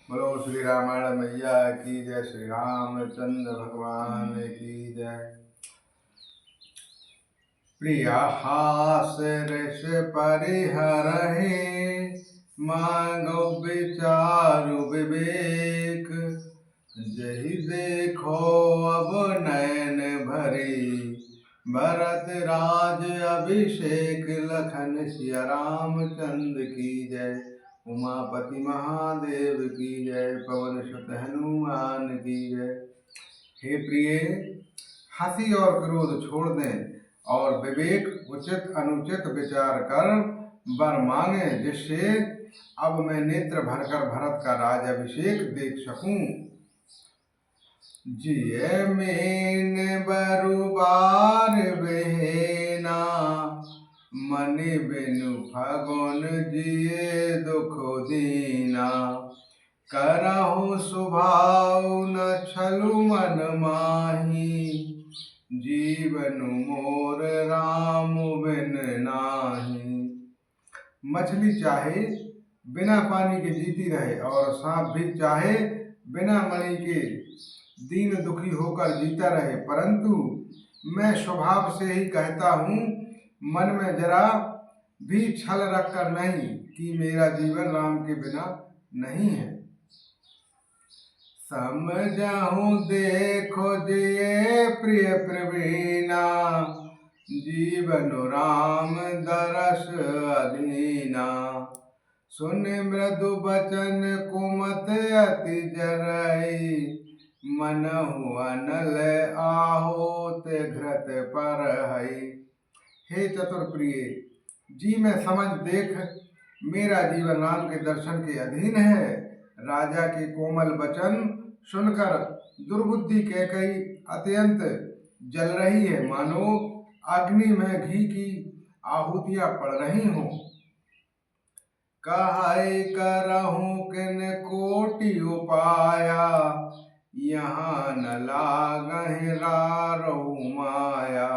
बोलो श्री रामायण मैया की जय, श्री रामचंद्र भगवान की जय। प्रिया हास ऋष परिहरहि, मांगो विचारु विवेक। जहि देखो अब नयन भरी, भरत राज अभिषेक। लखन सिया रामचंद्र की जय, उमापति महादेव की जय, पवन सुत हनुमान की जय। हे प्रिय, हंसी और क्रोध छोड़ दें और विवेक उचित अनुचित विचार कर वर मांगे, जिससे अब मैं नेत्र भरकर भरत का राज अभिषेक देख सकूं। जिये मेन बरुबार बहेना, मनि बिनु फगुन जिये दुख दीना। करहु स्वभाव न छलु मन माही, जीवन मोर राम बिन नाही। मछली चाहे बिना पानी के जीती रहे और सांप भी चाहे बिना मणि के दीन दुखी होकर जीता रहे, परंतु मैं स्वभाव से ही कहता हूँ, मन में जरा भी छल रखकर नहीं कि मेरा जीवन राम के बिना नहीं है। समझहु देखो जिये प्रिय प्रवीणा, जीवन राम दरस अधीना। सुन मृदु बचन कुमत अति जरई, मनहु अनल आहोत घृत परहई। हे चतुर प्रिय, जी मैं समझ देख मेरा जीवन राम के दर्शन के अधीन है। राजा के कोमल वचन सुनकर दुर्बुद्धि कैकई अत्यंत जल रही है, मानो अग्नि में घी की आहुतियां पड़ रही हों। कहै करहूं किन कोटि उपाया, यहाँ न लागहि रारहु माया।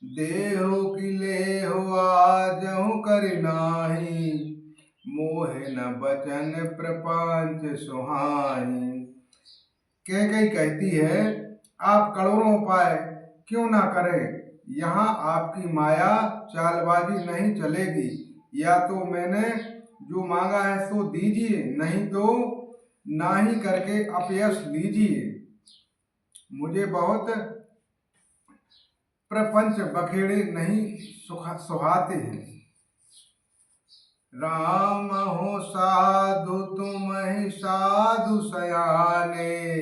देहु कि लेहु आजहु करि नाही, मोहे न बचन प्रपंच सुहाई। कैकई कहती है, आप करोड़ों उपाय क्यों ना करें, यहाँ आपकी माया चालबाजी नहीं चलेगी। या तो मैंने जो मांगा है सो दीजिए, नहीं तो नाही करके अपयश लीजिए। मुझे बहुत प्रपंच बखेड़े नहीं सुहाते हैं। राम हो साधु तुम ही साधु सयाने,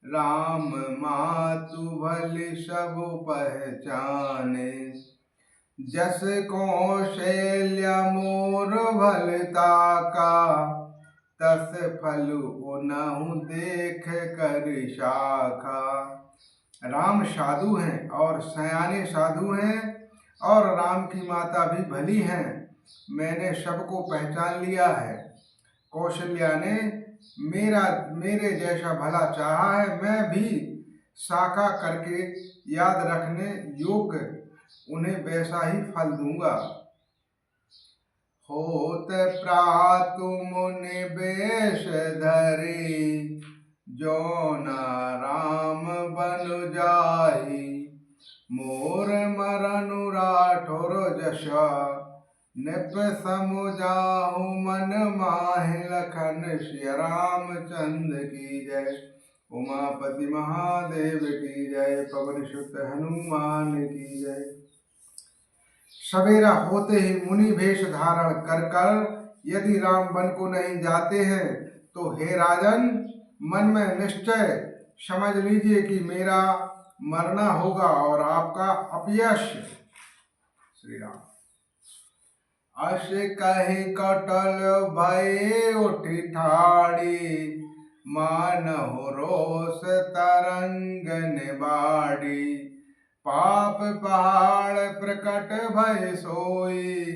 राम मातु भली सब पहचाने। जस कौशल्या मोर भलता का, तस फल उनहु देख कर शाखा। राम साधु हैं और सयाने साधु हैं, और राम की माता भी भली हैं। मैंने सबको पहचान लिया है। कौशल्या ने मेरे जैसा भला चाहा है, मैं भी शाखा करके याद रखने योग्य उन्हें वैसा ही फल दूंगा। होत प्रातु मुनि बेश धरी, जौना राम बनु जाहि। मोर मरनु राठौर जशा, निप समुझाहु मन माहि। लखन सिया रामचंद्र की जय, उमापति महादेव की जय, पवन सुत हनुमान की जय। सवेरा होते ही मुनि वेश धारण कर कर यदि राम वन को नहीं जाते हैं, तो हे राजन, मन में निश्चय समझ लीजिए कि मेरा मरना होगा और आपका अपयश। श्री राम। अस कहि कटल भय उठि ठाड़ी, मानहु रोष तरंग निबाड़ी। पाप पहाड़ प्रकट भय सोई,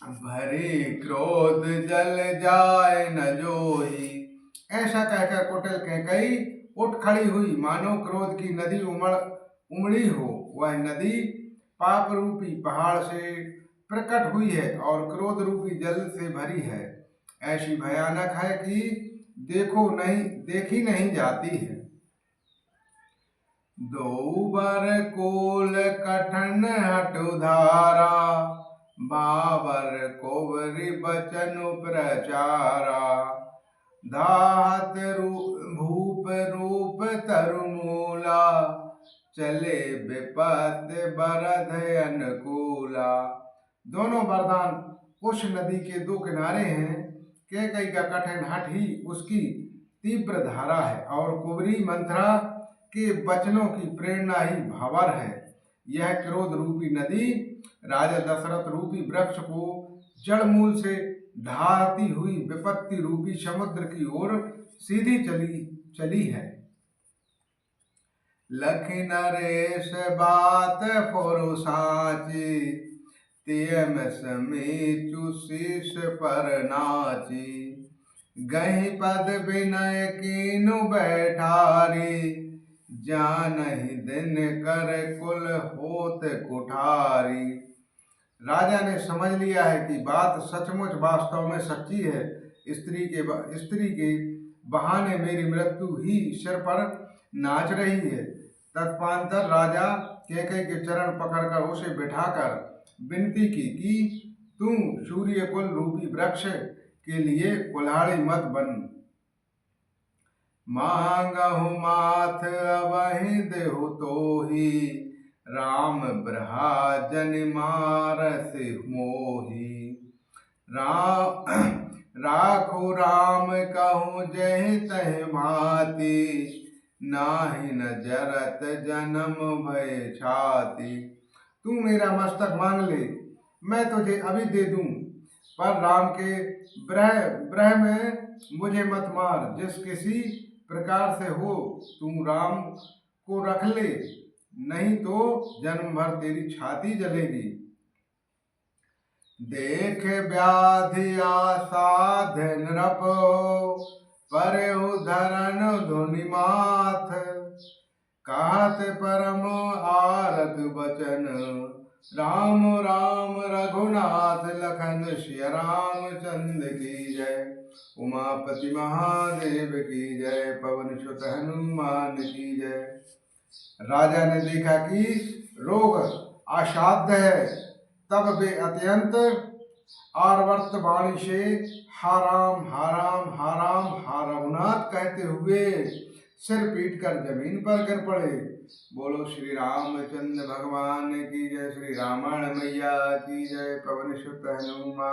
भरी क्रोध जल जाए न जोई। ऐसा कहकर कुटिल कैकई उठ खड़ी हुई, मानो क्रोध की नदी उमड़ी हो। वह नदी पाप रूपी पहाड़ से प्रकट हुई है और क्रोध रूपी जल से भरी है। ऐसी भयानक है कि देखी नहीं जाती है। दो बर कोल कठन हट उधारा, बाबर कोवरी बचन प्रचारा। धात भूप रूप तरुमूला, चले विपत बरध अनुकूला। दोनों वरदान कुश नदी के दो किनारे हैं। कैकई का कठिन हठ ही उसकी तीव्र धारा है और कुबरी मंथरा के वचनों की प्रेरणा ही भावर है। यह क्रोध रूपी नदी राजा दशरथ रूपी वृक्ष को जड़ मूल से ढाती हुई विपत्ति रूपी समुद्र की ओर सीधी चली है। लखी नरेश बात फोरु साची, तियम समीचु शीश पर नाची। गही पद विनय कीनु बैठारी, जानहि दिन कर कुल होत कुठारी। राजा ने समझ लिया है कि बात सचमुच वास्तव में सच्ची है। स्त्री के बहाने मेरी मृत्यु ही सिर पर नाच रही है। तत्पांतर राजा कैकेयी के चरण पकड़कर उसे बिठाकर विनती की कि तू सूर्य कुल रूपी वृक्ष के लिए कुल्हाड़ी मत बन। मांगहु माथ अबहि देहु तोहि, राम ब्रहाजन मारस मोहि। राखो राम कहूँ जहि तहि भांति, नाहि न जरत जन्म भय छाति। तू मेरा मस्तक मांग ले, मैं तुझे अभी दे दूं, पर राम के ब्रह में मुझे मत मार। जिस किसी प्रकार से हो तू राम को रख ले, नहीं तो जन्म भर तेरी छाती जलेगी। देख व्याधि आसाध नृप, परहु धरन धुनि माथ। कहत परम आरत बचन, राम राम रघुनाथ लखन। सिया रामचंद्र की जय, उमापति महादेव की जय, पवन सुत हनुमान की जय। राजा ने देखा कि रोग असाध्य है, तब वे अत्यंत आर्वर्त वाणी से हा राम हा राम हा राम हा रघुनाथ कहते हुए सिर पीट कर जमीन पर गिर पड़े। बोलो श्री रामचंद्र भगवान की जय, श्री रामायण मैया की जय, पवन सुत हनुमान।